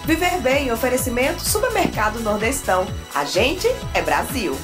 Viver Bem, oferecimento Supermercado Nordestão. A gente é Brasil.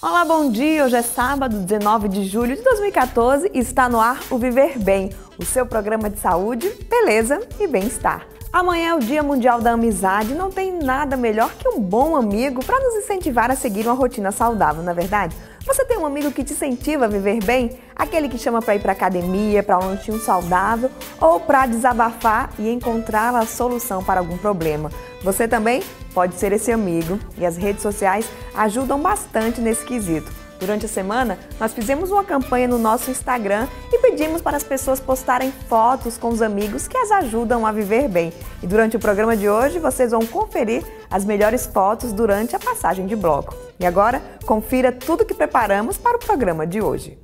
Olá, bom dia! Hoje é sábado, 19 de julho de 2014 e está no ar o Viver Bem, o seu programa de saúde, beleza e bem-estar. Amanhã é o Dia Mundial da Amizade e não tem nada melhor que um bom amigo para nos incentivar a seguir uma rotina saudável, não é verdade? Você tem um amigo que te incentiva a viver bem? Aquele que chama para ir para academia, para um lanchinho saudável ou para desabafar e encontrar a solução para algum problema. Você também pode ser esse amigo e as redes sociais ajudam bastante nesse quesito. Durante a semana, nós fizemos uma campanha no nosso Instagram e pedimos para as pessoas postarem fotos com os amigos que as ajudam a viver bem. E durante o programa de hoje, vocês vão conferir as melhores fotos durante a passagem de bloco. E agora, confira tudo que preparamos para o programa de hoje.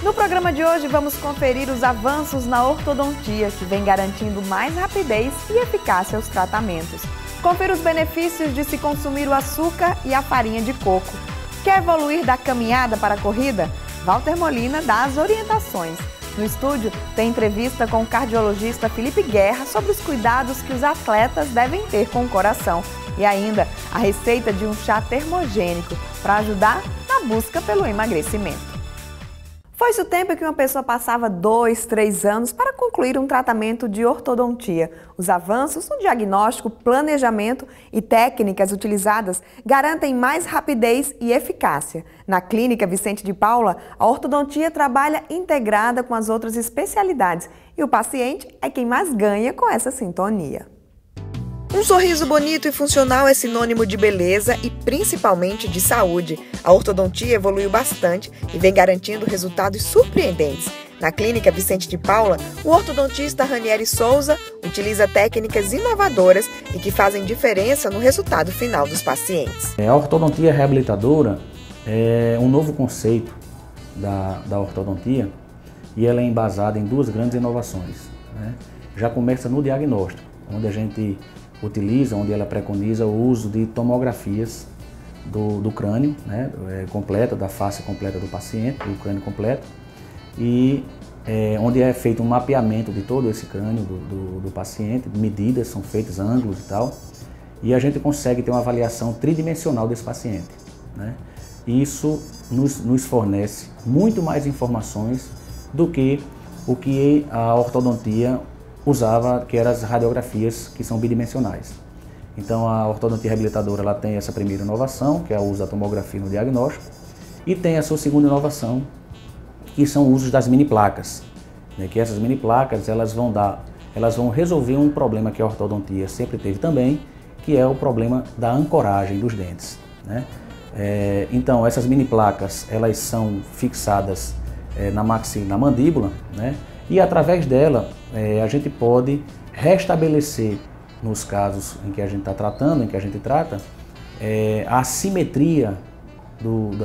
No programa de hoje, vamos conferir os avanços na ortodontia, que vem garantindo mais rapidez e eficácia aos tratamentos. Confira os benefícios de se consumir o açúcar e a farinha de coco. Quer evoluir da caminhada para a corrida? Walter Molina dá as orientações. No estúdio, tem entrevista com o cardiologista Felipe Guerra sobre os cuidados que os atletas devem ter com o coração. E ainda, a receita de um chá termogênico para ajudar na busca pelo emagrecimento. Foi-se o tempo que uma pessoa passava 2, 3 anos para concluir um tratamento de ortodontia. Os avanços no diagnóstico, planejamento e técnicas utilizadas garantem mais rapidez e eficácia. Na Clínica Vicente de Paula, a ortodontia trabalha integrada com as outras especialidades e o paciente é quem mais ganha com essa sintonia. Um sorriso bonito e funcional é sinônimo de beleza e principalmente de saúde. A ortodontia evoluiu bastante e vem garantindo resultados surpreendentes. Na Clínica Vicente de Paula, o ortodontista Ranieri Souza utiliza técnicas inovadoras e que fazem diferença no resultado final dos pacientes. A ortodontia reabilitadora é um novo conceito da ortodontia e ela é embasada em duas grandes inovações, né? Já começa no diagnóstico, onde a gente utiliza, onde ela preconiza o uso de tomografias do crânio, né, completa, da face completa do paciente, do crânio completo, e onde é feito um mapeamento de todo esse crânio do paciente, medidas são feitas, ângulos e tal, e a gente consegue ter uma avaliação tridimensional desse paciente, né? Isso nos fornece muito mais informações do que o que a ortodontia usava, que eram as radiografias que são bidimensionais. Então a ortodontia reabilitadora ela tem essa primeira inovação, que é o uso da tomografia no diagnóstico, e tem a sua segunda inovação, que são o uso das mini placas, né? Que essas mini placas elas vão resolver um problema que a ortodontia sempre teve também, que é o problema da ancoragem dos dentes, né? Então essas mini placas elas são fixadas na mandíbula, né? E através dela a gente pode restabelecer, nos casos em que a gente está tratando, em que a gente trata, a simetria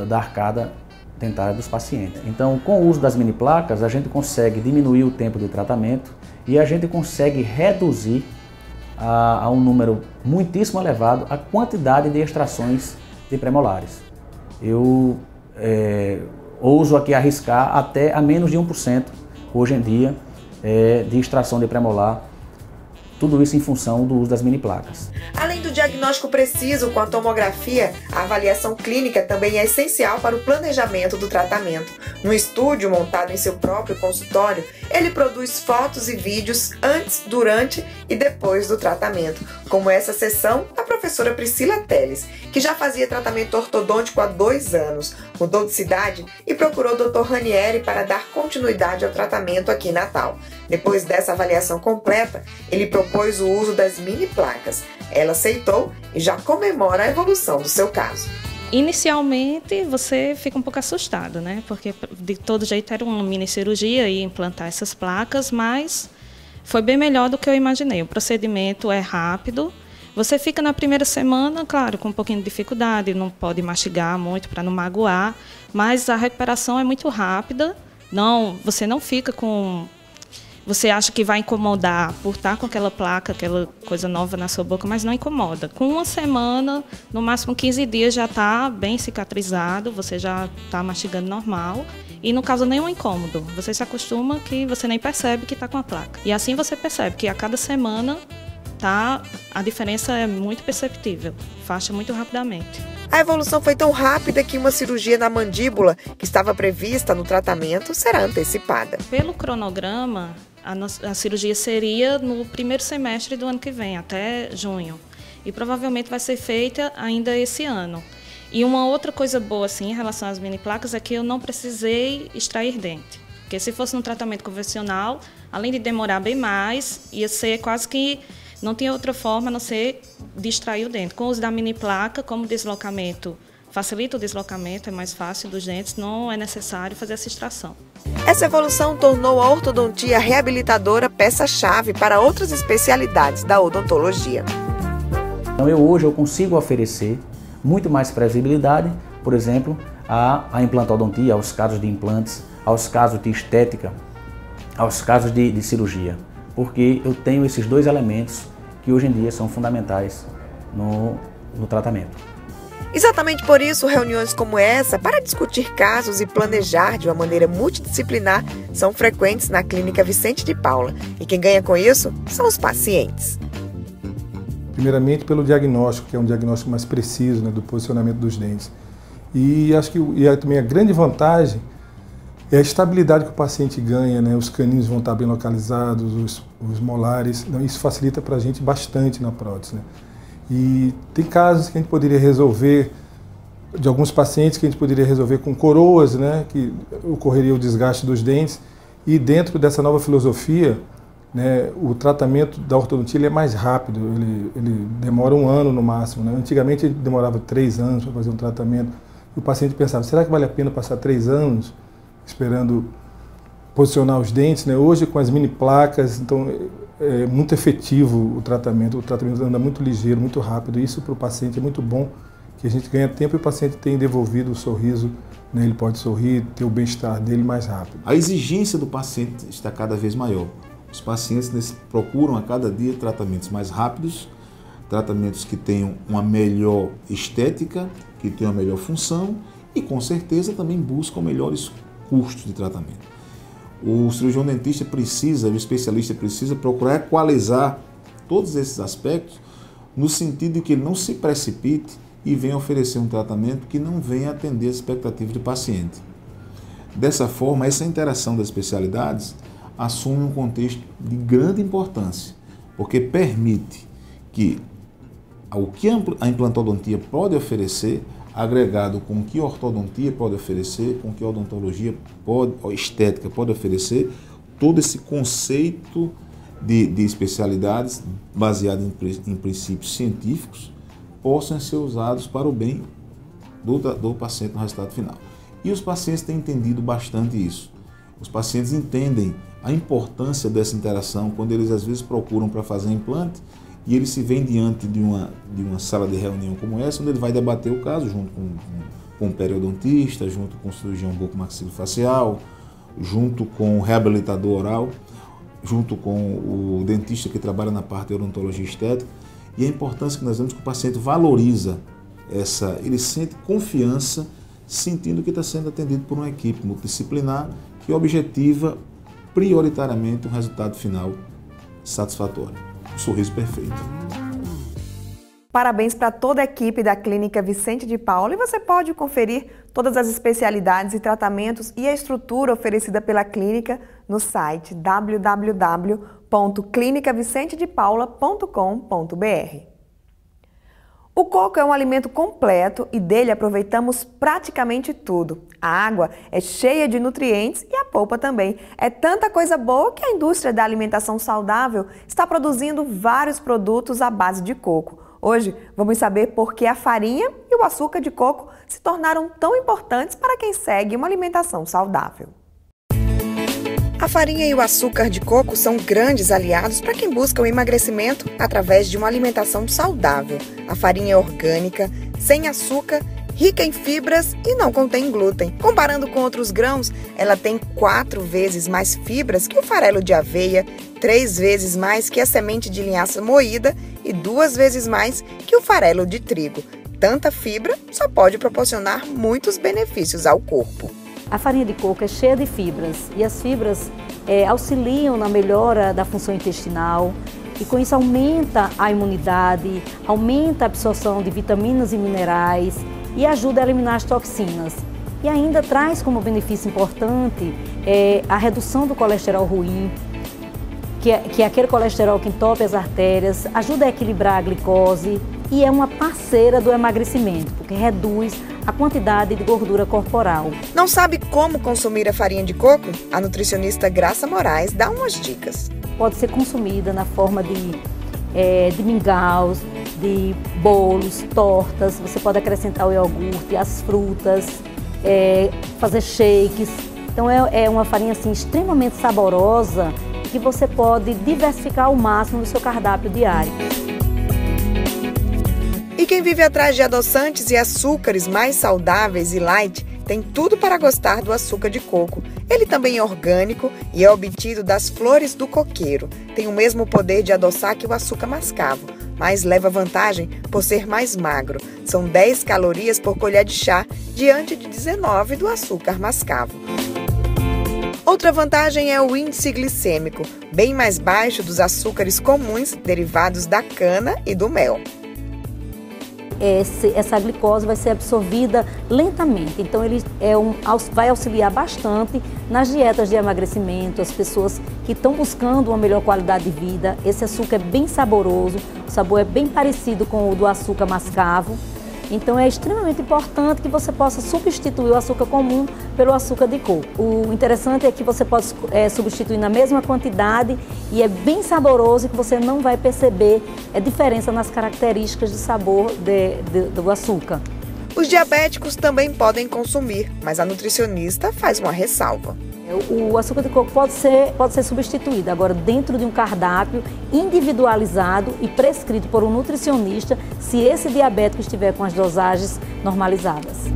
da arcada dentária dos pacientes. Então, com o uso das mini placas, a gente consegue diminuir o tempo de tratamento e a gente consegue reduzir a um número muitíssimo elevado a quantidade de extrações de premolares. Eu ouso aqui arriscar até a menos de 1%. Hoje em dia, de extração de premolar, tudo isso em função do uso das mini placas. Além do diagnóstico preciso com a tomografia, a avaliação clínica também é essencial para o planejamento do tratamento. No estúdio montado em seu próprio consultório, ele produz fotos e vídeos antes, durante e depois do tratamento, como essa sessão da professora Priscila Teles, que já fazia tratamento ortodôntico há 2 anos, mudou de cidade e procurou o Dr. Ranieri para dar continuidade ao tratamento aqui em Natal. Depois dessa avaliação completa, ele propôs o uso das mini placas. Ela aceitou e já comemora a evolução do seu caso. Inicialmente você fica um pouco assustado, né? Porque de todo jeito era uma mini cirurgia e implantar essas placas, mas foi bem melhor do que eu imaginei. O procedimento é rápido. Você fica na primeira semana, claro, com um pouquinho de dificuldade, não pode mastigar muito para não magoar, mas a recuperação é muito rápida. Você não fica com você acha que vai incomodar por estar com aquela placa, aquela coisa nova na sua boca, mas não incomoda. Com uma semana, no máximo 15 dias, já está bem cicatrizado, você já está mastigando normal e não causa nenhum incômodo. Você se acostuma que você nem percebe que está com a placa. E assim você percebe que a cada semana a diferença é muito perceptível, fecha muito rapidamente. A evolução foi tão rápida que uma cirurgia na mandíbula, que estava prevista no tratamento, será antecipada. Pelo cronograma, a cirurgia seria no primeiro semestre do ano que vem, até junho. E provavelmente vai ser feita ainda esse ano. E uma outra coisa boa assim, em relação às mini placas é que eu não precisei extrair dente. Porque se fosse no tratamento convencional, além de demorar bem mais, ia ser quase que... Não tinha outra forma a não ser de extrair o dente. Com o uso da mini placa, como o deslocamento facilita o deslocamento, é mais fácil dos dentes, não é necessário fazer essa extração. Essa evolução tornou a ortodontia reabilitadora peça-chave para outras especialidades da odontologia. Então hoje eu consigo oferecer muito mais previsibilidade, por exemplo, à implantodontia, aos casos de implantes, aos casos de estética, aos casos de cirurgia. Porque eu tenho esses dois elementos que hoje em dia são fundamentais no tratamento. Exatamente por isso, reuniões como essa, para discutir casos e planejar de uma maneira multidisciplinar, são frequentes na Clínica Vicente de Paula. E quem ganha com isso são os pacientes. Primeiramente pelo diagnóstico, que é um diagnóstico mais preciso, né, do posicionamento dos dentes. E acho que também a grande vantagem é a estabilidade que o paciente ganha, né? Os caninos vão estar bem localizados, os molares, então isso facilita para a gente bastante na prótese, né? E tem casos que a gente poderia resolver, de alguns pacientes que a gente poderia resolver com coroas, né? Que ocorreria o desgaste dos dentes, e dentro dessa nova filosofia, né, o tratamento da ortodontia ele é mais rápido, ele demora 1 ano no máximo, né? Antigamente demorava 3 anos para fazer um tratamento, e o paciente pensava, será que vale a pena passar 3 anos esperando posicionar os dentes, né? Hoje com as mini placas, então é muito efetivo o tratamento anda muito ligeiro, muito rápido, isso para o paciente é muito bom, que a gente ganha tempo e o paciente tem devolvido o sorriso, né? Ele pode sorrir, ter o bem-estar dele mais rápido. A exigência do paciente está cada vez maior. Os pacientes procuram a cada dia tratamentos mais rápidos, tratamentos que tenham uma melhor estética, que tenham uma melhor função e com certeza também buscam melhores custos de tratamento. O cirurgião dentista precisa, o especialista precisa procurar equalizar todos esses aspectos no sentido de que ele não se precipite e venha oferecer um tratamento que não venha atender as expectativas do paciente. Dessa forma, essa interação das especialidades assume um contexto de grande importância, porque permite que o que a implantodontia pode oferecer agregado com o que a ortodontia pode oferecer, com o que a odontologia estética pode oferecer, todo esse conceito de especialidades baseado em princípios científicos possam ser usados para o bem do paciente no resultado final. E os pacientes têm entendido bastante isso. Os pacientes entendem a importância dessa interação quando eles às vezes procuram para fazer implante e ele se vê diante de uma sala de reunião como essa, onde ele vai debater o caso junto com o periodontista, junto com o cirurgião bucomaxilofacial, junto com o reabilitador oral, junto com o dentista que trabalha na parte de odontologia estética. E a importância que nós vemos que o paciente valoriza ele sente confiança, sentindo que está sendo atendido por uma equipe multidisciplinar que objetiva prioritariamente um resultado final satisfatório. Um sorriso perfeito. Parabéns para toda a equipe da Clínica Vicente de Paula e você pode conferir todas as especialidades e tratamentos e a estrutura oferecida pela clínica no site www.clinicavicentedepaula.com.br. O coco é um alimento completo e dele aproveitamos praticamente tudo. A água é cheia de nutrientes e a polpa também. É tanta coisa boa que a indústria da alimentação saudável está produzindo vários produtos à base de coco. Hoje vamos saber por que a farinha e o açúcar de coco se tornaram tão importantes para quem segue uma alimentação saudável. A farinha e o açúcar de coco são grandes aliados para quem busca o emagrecimento através de uma alimentação saudável. A farinha é orgânica, sem açúcar rica em fibras e não contém glúten. Comparando com outros grãos, ela tem 4 vezes mais fibras que o farelo de aveia, 3 vezes mais que a semente de linhaça moída e 2 vezes mais que o farelo de trigo. Tanta fibra só pode proporcionar muitos benefícios ao corpo. A farinha de coco é cheia de fibras e as fibras auxiliam na melhora da função intestinal e com isso aumenta a imunidade, aumenta a absorção de vitaminas e minerais e ajuda a eliminar as toxinas. E ainda traz como benefício importante a redução do colesterol ruim, que é aquele colesterol que entope as artérias, ajuda a equilibrar a glicose e é uma parceira do emagrecimento, porque reduz a quantidade de gordura corporal. Não sabe como consumir a farinha de coco? A nutricionista Graça Moraes dá umas dicas. Pode ser consumida na forma de mingaus, de bolos, tortas, você pode acrescentar o iogurte, as frutas, fazer shakes. Então é uma farinha assim, extremamente saborosa que você pode diversificar ao máximo no seu cardápio diário. E quem vive atrás de adoçantes e açúcares mais saudáveis e light tem tudo para gostar do açúcar de coco. Ele também é orgânico e é obtido das flores do coqueiro. Tem o mesmo poder de adoçar que o açúcar mascavo, mas leva vantagem por ser mais magro. São 10 calorias por colher de chá, diante de 19 do açúcar mascavo. Outra vantagem é o índice glicêmico, bem mais baixo dos açúcares comuns derivados da cana e do mel. Essa glicose vai ser absorvida lentamente, então ele vai auxiliar bastante nas dietas de emagrecimento, as pessoas que estão buscando uma melhor qualidade de vida. Esse açúcar é bem saboroso, o sabor é bem parecido com o do açúcar mascavo, então é extremamente importante que você possa substituir o açúcar comum pelo açúcar de coco. O interessante é que você pode substituir na mesma quantidade e é bem saboroso e que você não vai perceber a diferença nas características de sabor do açúcar. Os diabéticos também podem consumir, mas a nutricionista faz uma ressalva. O açúcar de coco pode ser substituído, agora dentro de um cardápio individualizado e prescrito por um nutricionista se esse diabético estiver com as dosagens normalizadas.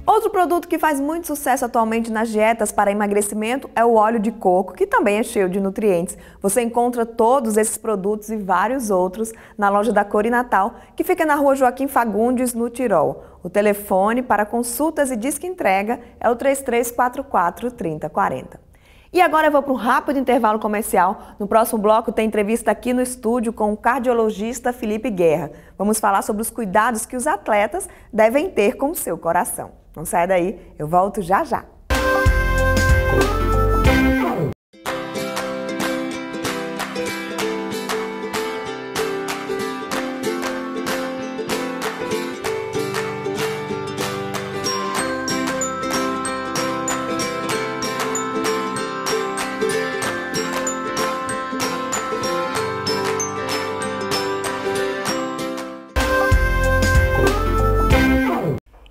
Outro produto que faz muito sucesso atualmente nas dietas para emagrecimento é o óleo de coco, que também é cheio de nutrientes. Você encontra todos esses produtos e vários outros na loja da Cor e Natal, que fica na rua Joaquim Fagundes, no Tirol. O telefone para consultas e disque entrega é o 3344-3040. E agora eu vou para um rápido intervalo comercial. No próximo bloco tem entrevista aqui no estúdio com o cardiologista Felipe Guerra. Vamos falar sobre os cuidados que os atletas devem ter com o seu coração. Não sai daí, eu volto já já.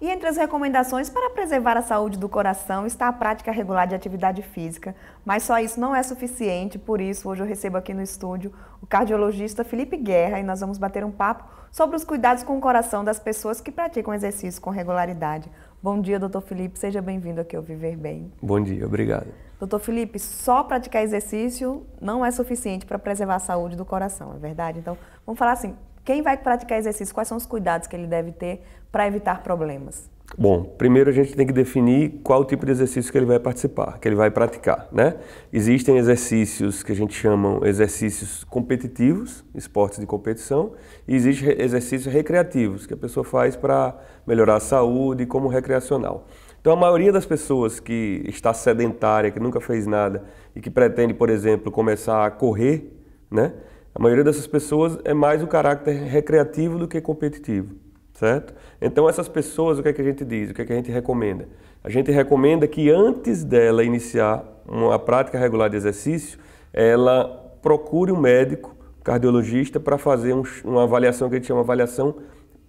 Entre as recomendações para preservar a saúde do coração está a prática regular de atividade física, mas só isso não é suficiente, por isso hoje eu recebo aqui no estúdio o cardiologista Felipe Guerra e nós vamos bater um papo sobre os cuidados com o coração das pessoas que praticam exercício com regularidade. Bom dia, doutor Felipe, seja bem-vindo aqui ao Viver Bem. Bom dia, obrigado. Doutor Felipe, só praticar exercício não é suficiente para preservar a saúde do coração, é verdade? Então, vamos falar assim, quem vai praticar exercício, quais são os cuidados que ele deve ter para evitar problemas? Bom, primeiro a gente tem que definir qual tipo de exercício que ele vai participar, que ele vai praticar, né? Existem exercícios que a gente chama exercícios competitivos, esportes de competição, e existem exercícios recreativos, que a pessoa faz para melhorar a saúde como recreacional. Então a maioria das pessoas que está sedentária, que nunca fez nada e que pretende, por exemplo, começar a correr, né? A maioria dessas pessoas é mais o caráter recreativo do que competitivo, certo? Então essas pessoas, o que é que a gente diz? O que é que a gente recomenda? A gente recomenda que antes dela iniciar uma prática regular de exercício, ela procure um médico, cardiologista, para fazer uma avaliação que a gente chama de avaliação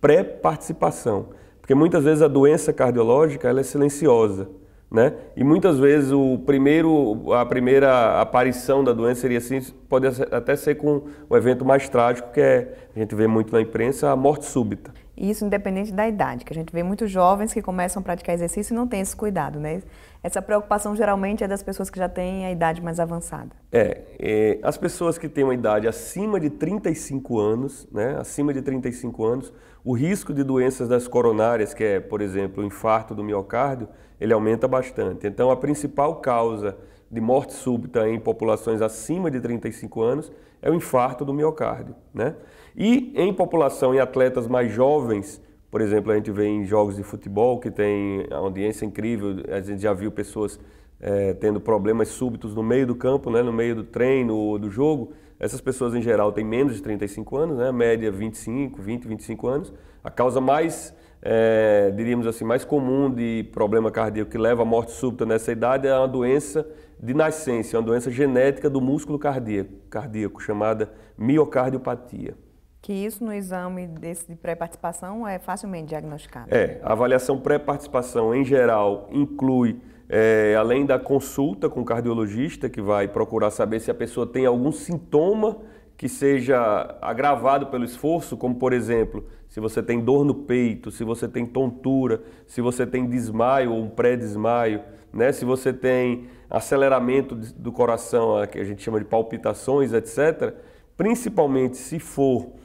pré-participação. Porque muitas vezes a doença cardiológica ela é silenciosa, né? E muitas vezes a primeira aparição da doença seria assim, pode até ser com o evento mais trágico, que a gente vê muito na imprensa, a morte súbita. Isso independente da idade, que a gente vê muitos jovens que começam a praticar exercício e não têm esse cuidado, né? Essa preocupação geralmente é das pessoas que já têm a idade mais avançada. As pessoas que têm uma idade acima de 35 anos, né? Acima de 35 anos, o risco de doenças das coronárias, que é, por exemplo, o infarto do miocárdio, ele aumenta bastante. Então, a principal causa de morte súbita em populações acima de 35 anos é o infarto do miocárdio, né? E em população, em atletas mais jovens, por exemplo, a gente vê em jogos de futebol que tem a audiência incrível, a gente já viu pessoas tendo problemas súbitos no meio do campo, né, no meio do treino ou do jogo. Essas pessoas em geral têm menos de 35 anos, né, a média 25 anos. A causa mais, diríamos assim, mais comum de problema cardíaco que leva à morte súbita nessa idade é uma doença de nascença, uma doença genética do músculo cardíaco chamada miocardiopatia. Que isso no exame desse de pré-participação é facilmente diagnosticado. A avaliação pré-participação em geral inclui, além da consulta com o cardiologista, que vai procurar saber se a pessoa tem algum sintoma que seja agravado pelo esforço, como por exemplo, se você tem dor no peito, se você tem tontura, se você tem desmaio ou um pré-desmaio, né? Se você tem aceleramento do coração, que a gente chama de palpitações, etc. Principalmente se for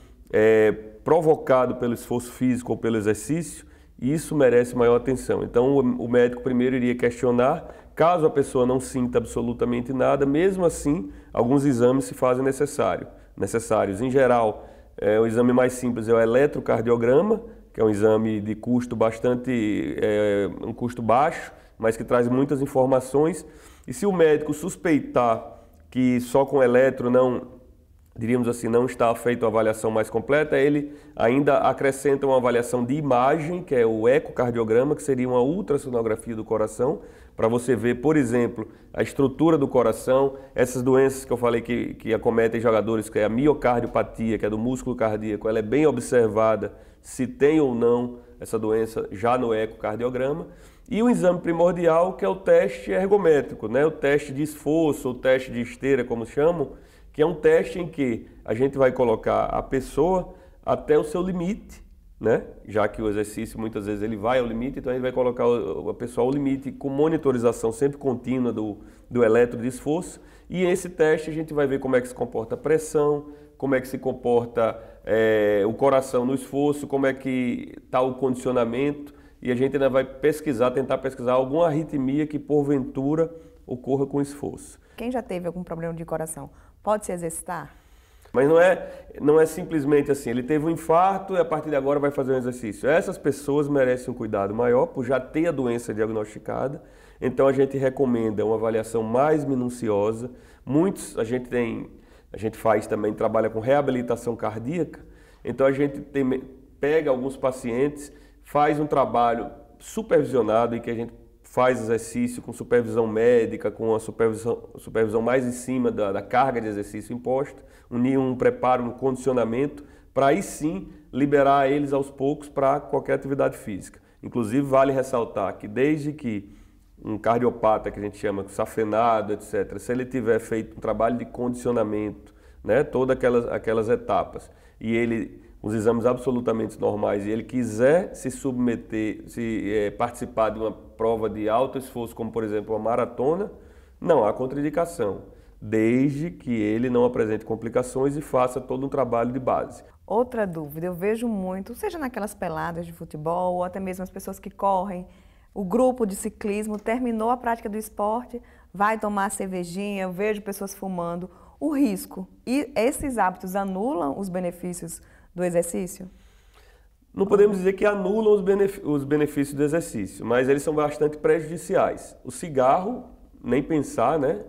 provocado pelo esforço físico ou pelo exercício, isso merece maior atenção. Então o médico primeiro iria questionar, caso a pessoa não sinta absolutamente nada, mesmo assim alguns exames se fazem necessários. Em geral, o exame mais simples é o eletrocardiograma, que é um exame de custo um custo baixo, mas que traz muitas informações. E se o médico suspeitar que só com eletro diríamos assim, não está feita uma avaliação mais completa, ele ainda acrescenta uma avaliação de imagem, que é o ecocardiograma, que seria uma ultrassonografia do coração, para você ver, por exemplo, a estrutura do coração, essas doenças que eu falei que acometem jogadores, que é a miocardiopatia, que é do músculo cardíaco, ela é bem observada se tem ou não essa doença já no ecocardiograma. E o exame primordial, que é o teste ergométrico, né? O teste de esforço, o teste de esteira, como chamam, que é um teste em que a gente vai colocar a pessoa até o seu limite, né? Já que o exercício muitas vezes ele vai ao limite, então a gente vai colocar a pessoa ao limite com monitorização sempre contínua do eletro de esforço. E esse teste a gente vai ver como é que se comporta a pressão, como é que se comporta o coração no esforço, como é que está o condicionamento, e a gente ainda vai tentar pesquisar alguma arritmia que porventura ocorra com esforço. Quem já teve algum problema de coração pode se exercitar? Mas não é simplesmente assim, ele teve um infarto e a partir de agora vai fazer um exercício. Essas pessoas merecem um cuidado maior por já ter a doença diagnosticada, então a gente recomenda uma avaliação mais minuciosa. Muitos, a gente faz também, trabalha com reabilitação cardíaca, então a gente pega alguns pacientes, faz um trabalho supervisionado em que a gente faz exercício com supervisão médica, com a supervisão mais em cima da carga de exercício imposta, um preparo, um condicionamento, para aí sim liberar eles aos poucos para qualquer atividade física. Inclusive vale ressaltar que desde que um cardiopata, que a gente chama safenado, etc., se ele tiver feito um trabalho de condicionamento, né, todas aquelas etapas, e ele os exames absolutamente normais, e ele quiser se submeter, participar de uma prova de alto esforço, como por exemplo uma maratona, não há contraindicação, desde que ele não apresente complicações e faça todo um trabalho de base. Outra dúvida, eu vejo muito, seja naquelas peladas de futebol ou até mesmo as pessoas que correm, o grupo de ciclismo terminou a prática do esporte, vai tomar cervejinha, eu vejo pessoas fumando, o risco. E esses hábitos anulam os benefícios do exercício? Não podemos dizer que anulam os benefícios do exercício, mas eles são bastante prejudiciais. O cigarro, nem pensar, né?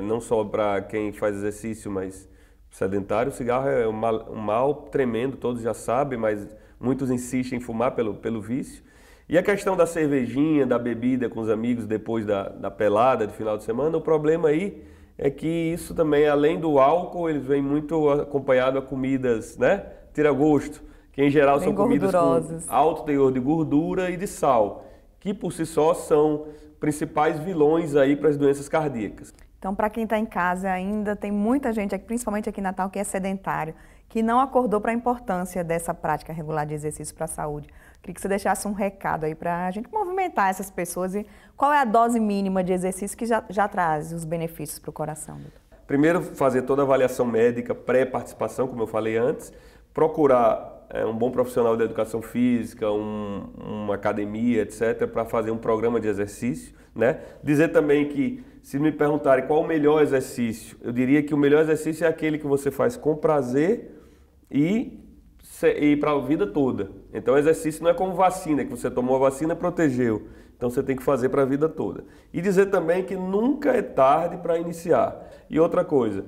Não só para quem faz exercício, mas sedentário, o cigarro é um mal tremendo, todos já sabem, mas muitos insistem em fumar pelo vício. E a questão da cervejinha, da bebida com os amigos depois da pelada de final de semana, o problema aí é que isso também, além do álcool, eles vêm muito acompanhado a comidas, né? Tira-gosto, que em geral são comidas com alto teor de gordura e de sal, que por si só são principais vilões aí para as doenças cardíacas. Então, para quem está em casa ainda, tem muita gente, principalmente aqui em Natal, que é sedentário, que não acordou para a importância dessa prática regular de exercício para a saúde. Queria que você deixasse um recado aí para a gente movimentar essas pessoas e qual é a dose mínima de exercício que já traz os benefícios para o coração, doutor? Primeiro, fazer toda a avaliação médica, pré-participação, como eu falei antes, procurar um bom profissional da educação física, uma academia, etc., para fazer um programa de exercício, né? Dizer também que, se me perguntarem qual o melhor exercício, eu diria que o melhor exercício é aquele que você faz com prazer e para a vida toda. Então, o exercício não é como vacina, que você tomou a vacina e protegeu. Então, você tem que fazer para a vida toda. E dizer também que nunca é tarde para iniciar. E outra coisa,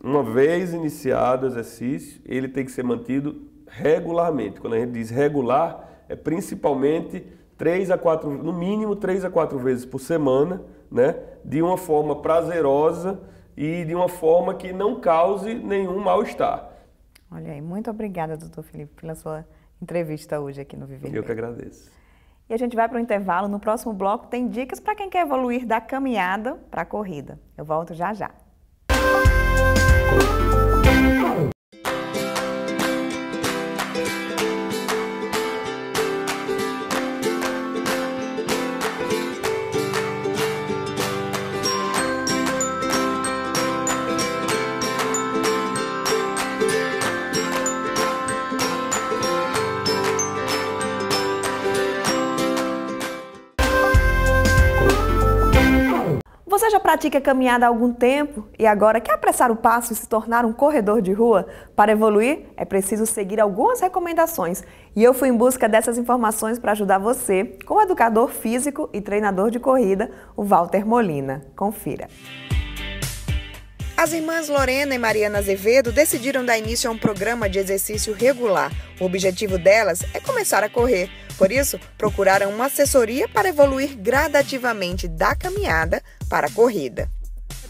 uma vez iniciado o exercício, ele tem que ser mantido regularmente. Quando a gente diz regular, é principalmente no mínimo 3 a 4 vezes por semana, né? De uma forma prazerosa e de uma forma que não cause nenhum mal-estar. Olha aí, muito obrigada, doutor Felipe, pela sua entrevista hoje aqui no Viver Bem. Eu que agradeço. E a gente vai para o intervalo. No próximo bloco tem dicas para quem quer evoluir da caminhada para a corrida. Eu volto já já. Você já pratica caminhada há algum tempo e agora quer apressar o passo e se tornar um corredor de rua? Para evoluir, é preciso seguir algumas recomendações. E eu fui em busca dessas informações para ajudar você com o educador físico e treinador de corrida, o Walter Molina. Confira. As irmãs Lorena e Mariana Azevedo decidiram dar início a um programa de exercício regular. O objetivo delas é começar a correr. Por isso, procuraram uma assessoria para evoluir gradativamente da caminhada para a corrida.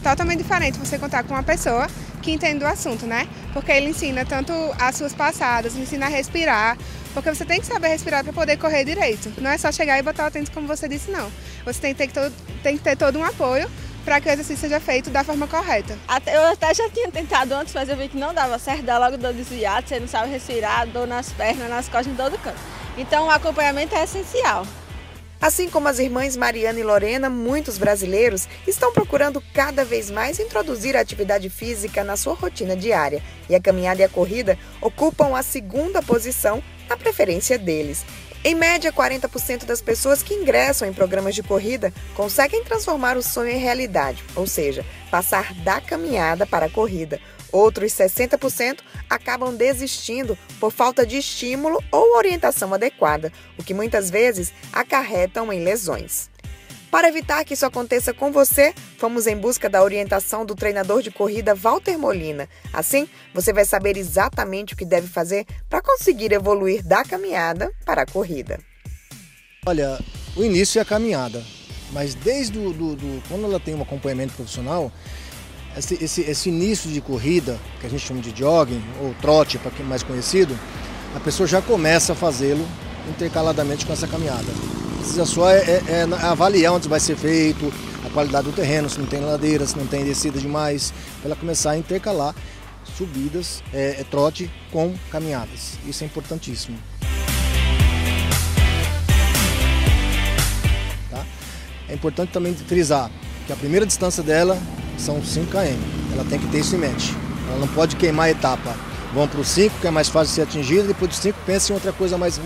Totalmente diferente você contar com uma pessoa que entende do assunto, né? Porque ele ensina tanto as suas passadas, ensina a respirar, porque você tem que saber respirar para poder correr direito. Não é só chegar e botar o tênis como você disse, não. Você tem que ter todo um apoio para que o exercício seja feito da forma correta. Eu até já tinha tentado antes, mas eu vi que não dava certo, dá logo dor desviada, você não sabe respirar, dor nas pernas, nas costas, em todo canto. Então o acompanhamento é essencial. Assim como as irmãs Mariana e Lorena, muitos brasileiros estão procurando cada vez mais introduzir a atividade física na sua rotina diária. E a caminhada e a corrida ocupam a segunda posição na preferência deles. Em média, 40% das pessoas que ingressam em programas de corrida conseguem transformar o sonho em realidade, ou seja, passar da caminhada para a corrida. Outros 60% acabam desistindo por falta de estímulo ou orientação adequada, o que muitas vezes acarretam em lesões. Para evitar que isso aconteça com você, fomos em busca da orientação do treinador de corrida Walter Molina. Assim, você vai saber exatamente o que deve fazer para conseguir evoluir da caminhada para a corrida. Olha, o início é a caminhada, mas desde quando ela tem um acompanhamento profissional, esse início de corrida, que a gente chama de jogging ou trote, para quem é mais conhecido, a pessoa já começa a fazê-lo intercaladamente com essa caminhada. Precisa só avaliar onde vai ser feito, a qualidade do terreno, se não tem ladeira, se não tem descida demais, para ela começar a intercalar subidas, trote com caminhadas. Isso é importantíssimo. Tá? É importante também frisar que a primeira distância dela são 5 km. Ela tem que ter isso em mente. Ela não pode queimar a etapa. Vão para o 5, que é mais fácil de ser atingido, depois do 5 pensa em outra coisa mais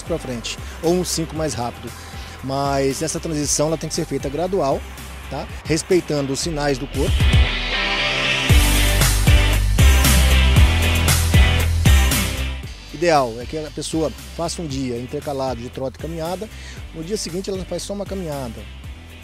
para frente. Ou um 5 mais rápido. Mas essa transição ela tem que ser feita gradual, tá? Respeitando os sinais do corpo. Ideal é que a pessoa faça um dia intercalado de trote e caminhada, no dia seguinte ela faz só uma caminhada,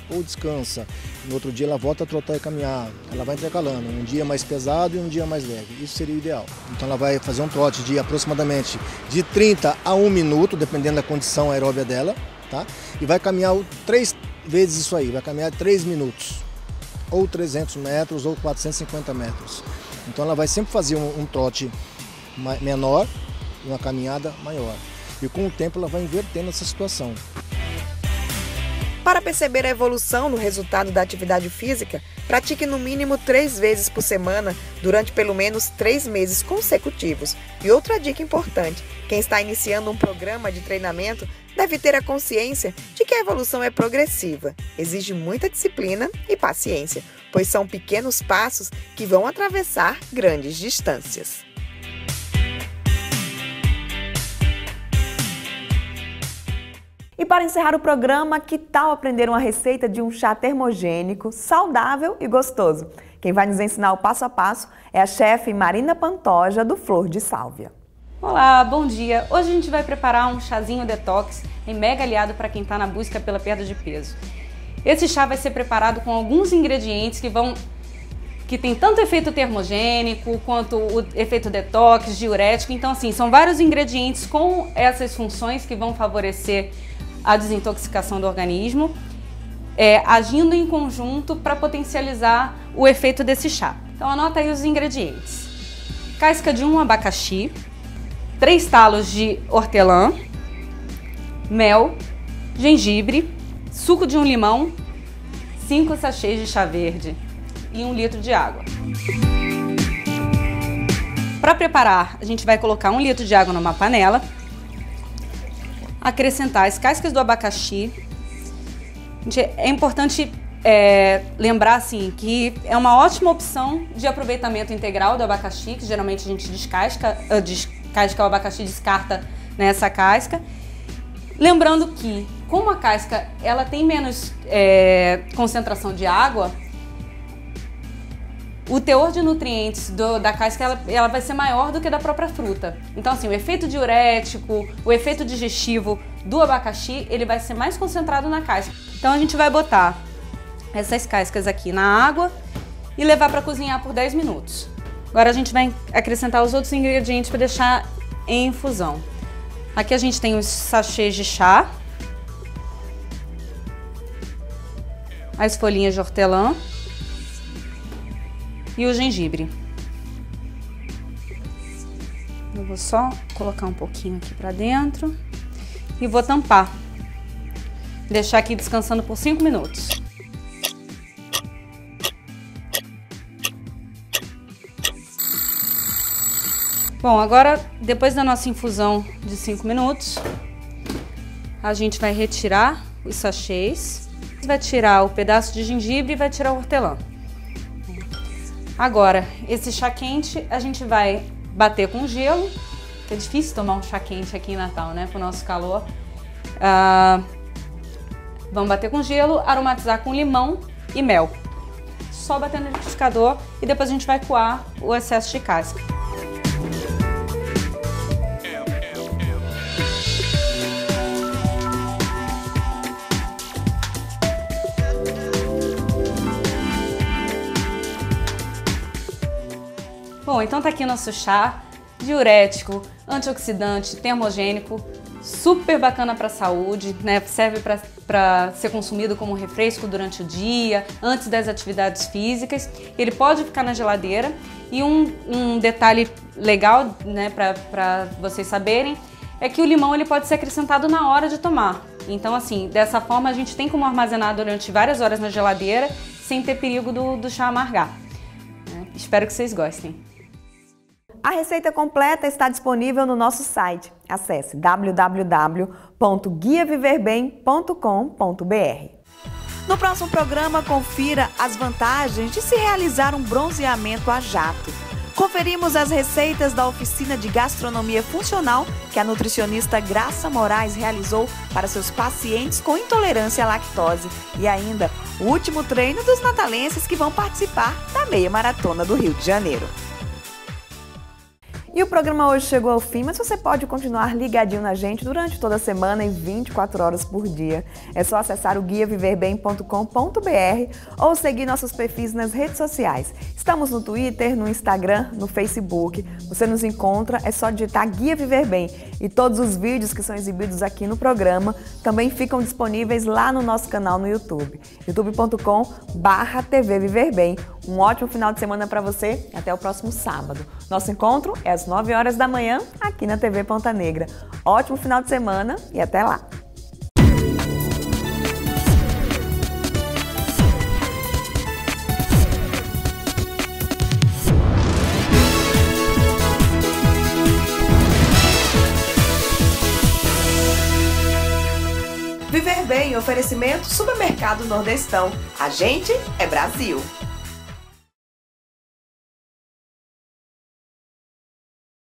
ou descansa, no outro dia ela volta a trotar e caminhar, ela vai intercalando, um dia mais pesado e um dia mais leve, isso seria o ideal. Então ela vai fazer um trote de aproximadamente de 30 a 1 minuto, dependendo da condição aeróbia dela, tá? E vai caminhar 3 vezes isso aí, vai caminhar 3 minutos, ou 300 metros, ou 450 metros. Então ela vai sempre fazer um trote menor, uma caminhada maior. E com o tempo ela vai invertendo essa situação. Para perceber a evolução no resultado da atividade física, pratique no mínimo 3 vezes por semana durante pelo menos 3 meses consecutivos. E outra dica importante, quem está iniciando um programa de treinamento deve ter a consciência de que a evolução é progressiva, exige muita disciplina e paciência, pois são pequenos passos que vão atravessar grandes distâncias. E para encerrar o programa, que tal aprender uma receita de um chá termogênico, saudável e gostoso? Quem vai nos ensinar o passo a passo é a chefe Marina Pantoja, do Flor de Sálvia. Olá, bom dia! Hoje a gente vai preparar um chazinho detox em mega aliado para quem está na busca pela perda de peso. Esse chá vai ser preparado com alguns ingredientes que tem tanto efeito termogênico quanto o efeito detox, diurético. Então, assim, são vários ingredientes com essas funções que vão favorecer a desintoxicação do organismo, agindo em conjunto para potencializar o efeito desse chá. Então anota aí os ingredientes: casca de um abacaxi, 3 talos de hortelã, mel, gengibre, suco de um limão, 5 sachês de chá verde e 1 litro de água. Para preparar, a gente vai colocar 1 litro de água numa panela, acrescentar as cascas do abacaxi. É importante lembrar assim, que é uma ótima opção de aproveitamento integral do abacaxi, que geralmente a gente descasca o abacaxi, descarta nessa casca. Lembrando que, como a casca ela tem menos concentração de água, o teor de nutrientes da casca ela vai ser maior do que da própria fruta. Então, assim, o efeito diurético, o efeito digestivo do abacaxi, ele vai ser mais concentrado na casca. Então, a gente vai botar essas cascas aqui na água e levar para cozinhar por 10 minutos. Agora, a gente vai acrescentar os outros ingredientes para deixar em infusão. Aqui a gente tem os sachês de chá, as folhinhas de hortelã e o gengibre. Eu vou só colocar um pouquinho aqui pra dentro e vou tampar. Deixar aqui descansando por 5 minutos. Bom, agora, depois da nossa infusão de 5 minutos, a gente vai retirar os sachês, vai tirar o pedaço de gengibre e vai tirar o hortelã. Agora, esse chá quente a gente vai bater com gelo, que é difícil tomar um chá quente aqui em Natal, né, com o nosso calor. Vamos bater com gelo, aromatizar com limão e mel. Só bater no liquidificador e depois a gente vai coar o excesso de casca. Bom, então tá aqui nosso chá diurético, antioxidante, termogênico, super bacana para a saúde, né? Serve para ser consumido como refresco durante o dia, antes das atividades físicas. Ele pode ficar na geladeira e um detalhe legal, né, para vocês saberem, é que o limão ele pode ser acrescentado na hora de tomar. Então, assim, dessa forma a gente tem como armazenar durante várias horas na geladeira sem ter perigo do chá amargar. Espero que vocês gostem. A receita completa está disponível no nosso site. Acesse www.guiaviverbem.com.br. No próximo programa, confira as vantagens de se realizar um bronzeamento a jato. Conferimos as receitas da oficina de gastronomia funcional que a nutricionista Graça Moraes realizou para seus pacientes com intolerância à lactose. E ainda, o último treino dos natalenses que vão participar da meia maratona do Rio de Janeiro. E o programa hoje chegou ao fim, mas você pode continuar ligadinho na gente durante toda a semana e 24 horas por dia. É só acessar o guiaviverbem.com.br ou seguir nossos perfis nas redes sociais. Estamos no Twitter, no Instagram, no Facebook. Você nos encontra, é só digitar Guia Viver Bem. E todos os vídeos que são exibidos aqui no programa também ficam disponíveis lá no nosso canal no YouTube. youtube.com/TV Viver Bem. Um ótimo final de semana para você e até o próximo sábado. Nosso encontro é às 9 horas da manhã aqui na TV Ponta Negra. Ótimo final de semana e até lá! oferecimento Supermercado Nordestão. A gente é Brasil.